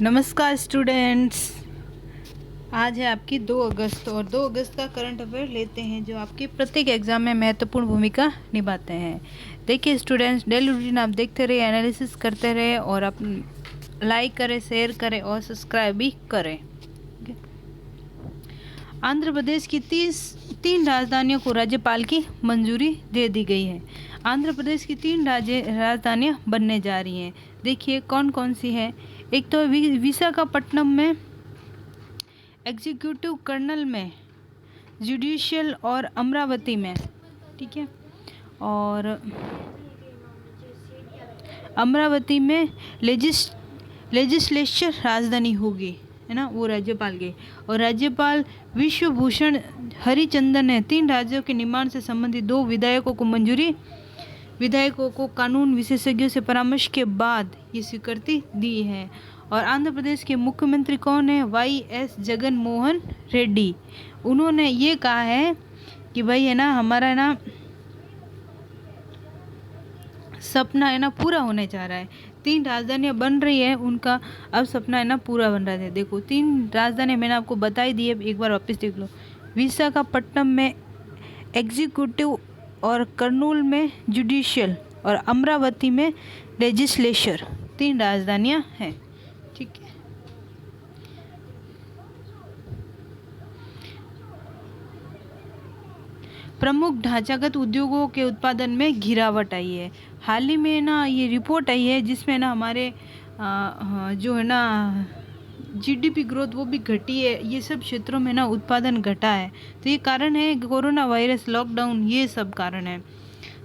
नमस्कार स्टूडेंट्स। आज है आपकी 2 अगस्त और 2 अगस्त का करंट अफेयर लेते हैं जो आपके प्रत्येक एग्जाम में महत्वपूर्ण भूमिका निभाते हैं। देखिए स्टूडेंट्स, डेली रूटीन आप देखते रहिए, एनालिसिस करते रहे और आप लाइक करें, शेयर करें और सब्सक्राइब भी करें। आंध्र प्रदेश की 3 राजधानियों को राज्यपाल की मंजूरी दे दी गई है। आंध्र प्रदेश की 3 राजधानियां बनने जा रही हैं। देखिए कौन कौन सी है। एक तो विशाखापट्टनम में, एग्जीक्यूटिव कर्नल में, जुडिशियल और अमरावती में, ठीक है। और अमरावती में लेजिस्लेचर राजधानी होगी, है ना, वो राज्यपाल की। और राज्यपाल विश्वभूषण हरिचंदन ने 3 राज्यों के निर्माण से संबंधित 2 विधायकों को कानून विशेषज्ञों से परामर्श के बाद ये स्वीकृति दी है। और आंध्र प्रदेश के मुख्यमंत्री कौन है? वाई.एस. जगन मोहन रेड्डी। उन्होंने ये कहा है कि भाई है ना, हमारा है ना सपना है ना पूरा होने जा रहा है। 3 राजधानियां बन रही है, उनका अब सपना है ना पूरा बन रहा है। देखो 3 राजधानियां मैंने आपको बताई दी है, एक बार वापस देख लो। विशाखापट्टनम में एग्जीक्यूटिव और कर्नूल में जुडिशियल और अमरावती में लेजिस्लेचर, 3 राजधानियां हैं, ठीक है। प्रमुख ढांचागत उद्योगों के उत्पादन में गिरावट आई है। हाल ही में ना ये रिपोर्ट आई है जिसमें ना हमारे जो है ना जीडीपी ग्रोथ वो भी घटी है। ये सब क्षेत्रों में ना उत्पादन घटा है। तो ये कारण है कोरोना वायरस, लॉकडाउन, ये सब कारण है।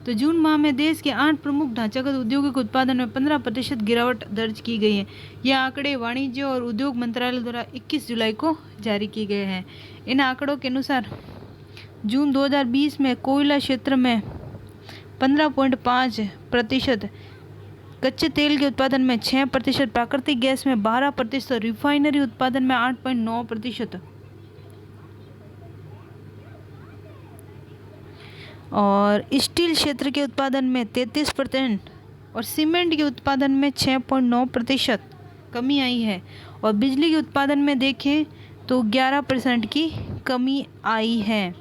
तो जून माह में देश के 8 प्रमुख ढांचागत उद्योगों के उत्पादन में 15% गिरावट दर्ज की गई है। यह आंकड़े वाणिज्य और उद्योग मंत्रालय द्वारा 21 जुलाई को जारी किए गए हैं। इन आंकड़ों के अनुसार जून 2020 में कोयला क्षेत्र में 15.5%, कच्चे तेल के उत्पादन में 6%, प्राकृतिक गैस में 12%, रिफाइनरी उत्पादन में 8.9%, और स्टील क्षेत्र के उत्पादन में 33% और सीमेंट के उत्पादन में 6.9% कमी आई है। और बिजली के उत्पादन में देखें तो 11% की कमी आई है।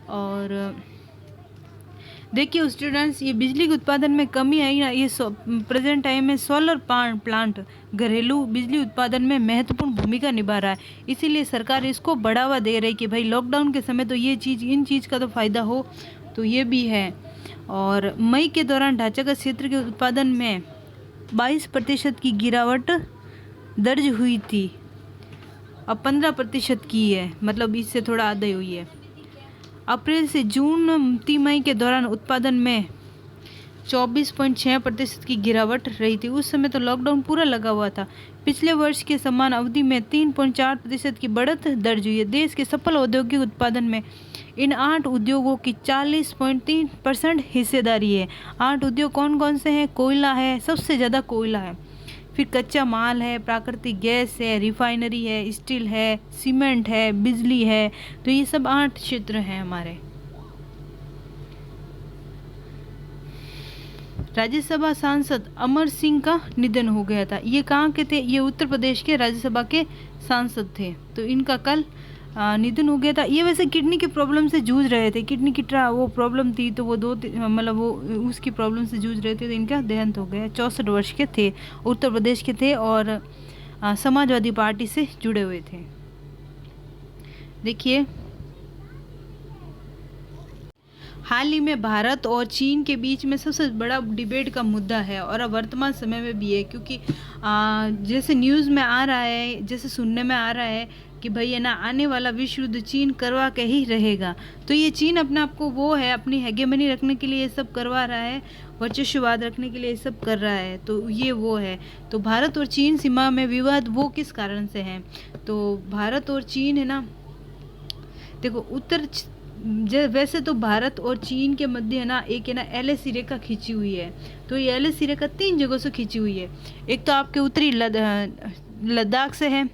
और देखिए स्टूडेंट्स, ये बिजली के उत्पादन में कमी आई ना, ये प्रेजेंट टाइम में सोलर प्लांट घरेलू बिजली उत्पादन में महत्वपूर्ण भूमिका निभा रहा है। इसीलिए सरकार इसको बढ़ावा दे रही है कि भाई लॉकडाउन के समय तो ये चीज़, इन चीज़ का तो फ़ायदा हो, तो ये भी है। और मई के दौरान ढांचागत क्षेत्र के उत्पादन में 22% की गिरावट दर्ज हुई थी, अब 15% की है, मतलब इससे थोड़ा आधा हुई है। अप्रैल से जून तिमाही के दौरान उत्पादन में 24.6% की गिरावट रही थी। उस समय तो लॉकडाउन पूरा लगा हुआ था। पिछले वर्ष के समान अवधि में 3.4% की बढ़त दर्ज हुई है। देश के सफल औद्योगिक उत्पादन में इन 8 उद्योगों की 40.3% हिस्सेदारी है। 8 उद्योग कौन कौन से हैं? कोयला है, सबसे ज़्यादा कोयला है, फिर कच्चा माल है, प्राकृतिक गैस है, रिफाइनरी है, स्टील है, सीमेंट है, बिजली है। तो ये सब 8 क्षेत्र हैं हमारे। राज्यसभा सांसद अमर सिंह का निधन हो गया था। ये कहाँ के थे? ये उत्तर प्रदेश के राज्यसभा के सांसद थे। तो इनका कल निधन हो गया था। ये वैसे किडनी की प्रॉब्लम से जूझ रहे थे, किडनी की वो प्रॉब्लम थी, तो वो मतलब वो उसकी प्रॉब्लम से जूझ रहे थे, तो इनका देहांत हो गया। 64 वर्ष के थे, उत्तर प्रदेश के थे और समाजवादी पार्टी से जुड़े हुए थे। देखिए हाल ही में भारत और चीन के बीच में सबसे बड़ा डिबेट का मुद्दा है और अब वर्तमान समय में भी है, क्योंकि जैसे न्यूज़ में आ रहा है, जैसे सुनने में आ रहा है कि भाई है ना आने वाला विश्व युद्ध चीन करवा के ही रहेगा। तो ये चीन अपने आप को वो है, अपनी हेगेमनी रखने के लिए ये सब करवा रहा है, वर्चस्ववाद रखने के लिए ये सब कर रहा है। तो ये वो है। तो भारत और चीन सीमा में विवाद वो किस कारण से है? तो भारत और चीन है ना, देखो वैसे तो भारत और चीन के मध्य है ना एक है ना एलएसी रेखा खींची हुई है। तो ये एलएसी रेखा 3 जगहों से खींची हुई है। एक तो आपके उत्तरी लद्दाख से है,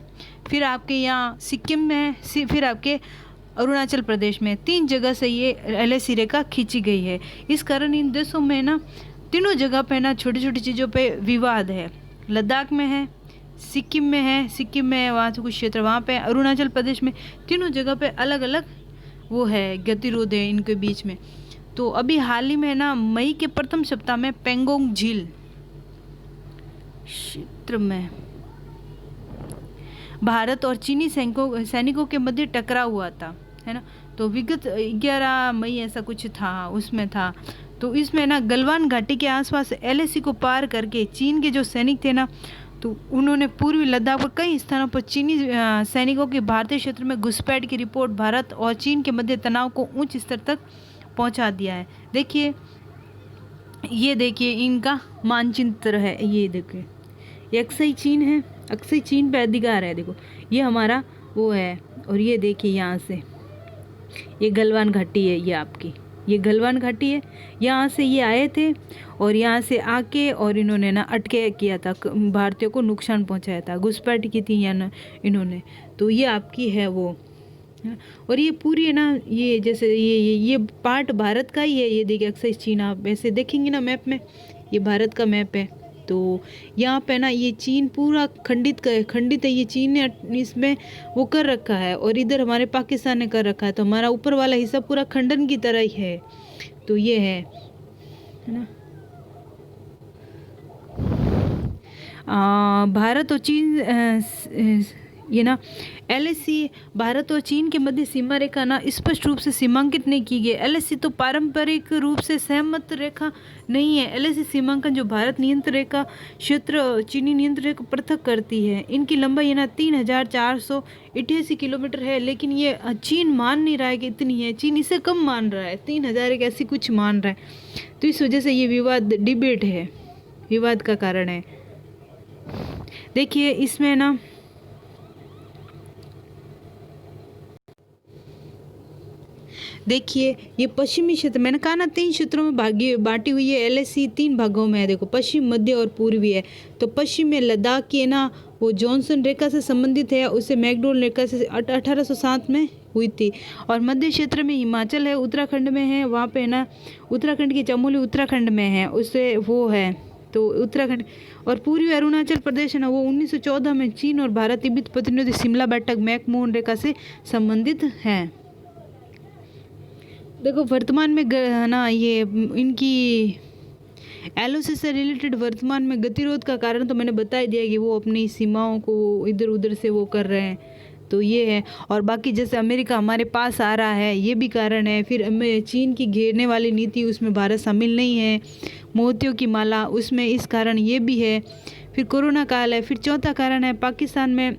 फिर आपके यहाँ सिक्किम में है, फिर आपके अरुणाचल प्रदेश में। 3 जगह से ये एलएसी रेखा खींची गई है। इस कारण इन देशों में ना तीनों जगह पे ना छोटी छोटी चीज़ों पे विवाद है। लद्दाख में है, सिक्किम में है, सिक्किम में वहाँ से कुछ क्षेत्र वहाँ पे, अरुणाचल प्रदेश में, तीनों जगह पे अलग अलग वो है गतिरोध है इनके बीच में। तो अभी हाल ही में ना मई के प्रथम सप्ताह में पेंगोंग झील क्षेत्र में भारत और चीनी सैनिकों के मध्य टकराव हुआ था, है ना। तो विगत 11 मई ऐसा कुछ था, उसमें था। तो इसमें ना गलवान घाटी के आसपास एलएसी को पार करके चीन के जो सैनिक थे ना, तो उन्होंने पूर्वी लद्दाख पर कई स्थानों पर चीनी सैनिकों की भारतीय क्षेत्र में घुसपैठ की रिपोर्ट भारत और चीन के मध्य तनाव को उच्च स्तर तक पहुंचा दिया है। देखिए, ये देखिए इनका मानचित्र है, ये देखिए ये अक्सई चीन है, अक्सई चीन पे अधिकार है। देखो ये हमारा वो है, और ये देखिए यहाँ से ये गलवान घाटी है, ये आपकी ये गलवान घाटी है। यहाँ से ये आए थे और यहाँ से आके और इन्होंने ना अटके किया था, भारतीयों को नुकसान पहुँचाया था, घुसपैठ की थी या ना इन्होंने। तो ये आपकी है वो, और ये पूरी है ना, ये जैसे ये पार्ट भारत का ही है। ये देखिए अक्सर चीन, आप ऐसे देखेंगे ना मैप में, ये भारत का मैप है। तो यहाँ पे ना ये चीन पूरा खंडित है, ये चीन ने इसमें वो कर रखा है, और इधर हमारे पाकिस्तान ने कर रखा है। तो हमारा ऊपर वाला हिस्सा पूरा खंडन की तरह ही है। तो ये है ना, भारत और चीन ये ना एलएसी भारत और चीन के मध्य सीमा रेखा ना स्पष्ट रूप से सीमांकित नहीं की गई। एलएसी तो पारंपरिक रूप से सहमत रेखा नहीं है। एलएसी सीमांकन जो भारत नियंत्रण रेखा क्षेत्र चीनी नियंत्रण रेखा पृथक करती है। इनकी लंबाई है ना 3488 किलोमीटर है, लेकिन ये चीन मान नहीं रहा है कि इतनी है। चीन इसे कम मान रहा है, 3000 एक ऐसी कुछ मान रहा है। तो इस वजह से ये विवाद डिबेट है, विवाद का कारण है। देखिए इसमें ना देखिए ये पश्चिमी क्षेत्र, मैंने कहा ना 3 क्षेत्रों में बांटी हुई है। एलएसी 3 भागों में है। देखो पश्चिम, मध्य और पूर्वी है। तो पश्चिम में लद्दाख की है ना वो जॉनसन रेखा से संबंधित है, उसे मैकडोल रेखा से 1807 में हुई थी। और मध्य क्षेत्र में हिमाचल है, उत्तराखंड में है, वहाँ पे है ना उत्तराखंड की चमोली उत्तराखंड में है, उससे वो है तो उत्तराखंड। और पूर्वी अरुणाचल प्रदेश है ना वो 1914 में चीन और भारत तिब्बत प्रतिनिधि शिमला बैठक मैकमोहन रेखा से संबंधित हैं। देखो वर्तमान में ना ये इनकी एलओसी से रिलेटेड वर्तमान में गतिरोध का कारण तो मैंने बता ही दिया कि वो अपनी सीमाओं को इधर उधर से वो कर रहे हैं। तो ये है, और बाकी जैसे अमेरिका हमारे पास आ रहा है, ये भी कारण है। फिर चीन की घेरने वाली नीति, उसमें भारत शामिल नहीं है। मोतियों की माला, उसमें इस कारण ये भी है। फिर कोरोना काल है। फिर चौथा कारण है पाकिस्तान में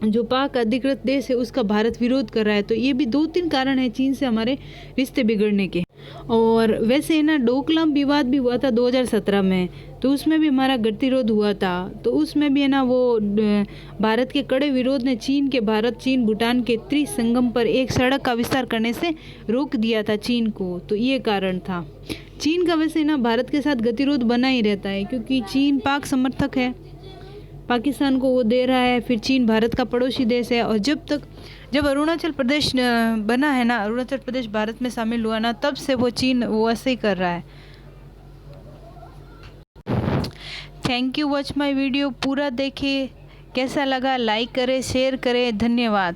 जो पाक अधिकृत देश है उसका भारत विरोध कर रहा है। तो ये भी 2-3 कारण है चीन से हमारे रिश्ते बिगड़ने के। और वैसे है ना डोकलाम विवाद भी हुआ था 2017 में, तो उसमें भी हमारा गतिरोध हुआ था। तो उसमें भी है ना वो भारत के कड़े विरोध ने चीन के भारत चीन भूटान के त्रिसंगम पर एक सड़क का विस्तार करने से रोक दिया था चीन को। तो ये कारण था। चीन का वैसे ना भारत के साथ गतिरोध बना ही रहता है, क्योंकि चीन पाक समर्थक है, पाकिस्तान को वो दे रहा है। फिर चीन भारत का पड़ोसी देश है। और जब अरुणाचल प्रदेश बना है ना, अरुणाचल प्रदेश भारत में शामिल हुआ ना, तब से वो चीन वो ऐसे ही कर रहा है। Thank you watch my video. पूरा देखिए, कैसा लगा लाइक करें, शेयर करें। धन्यवाद।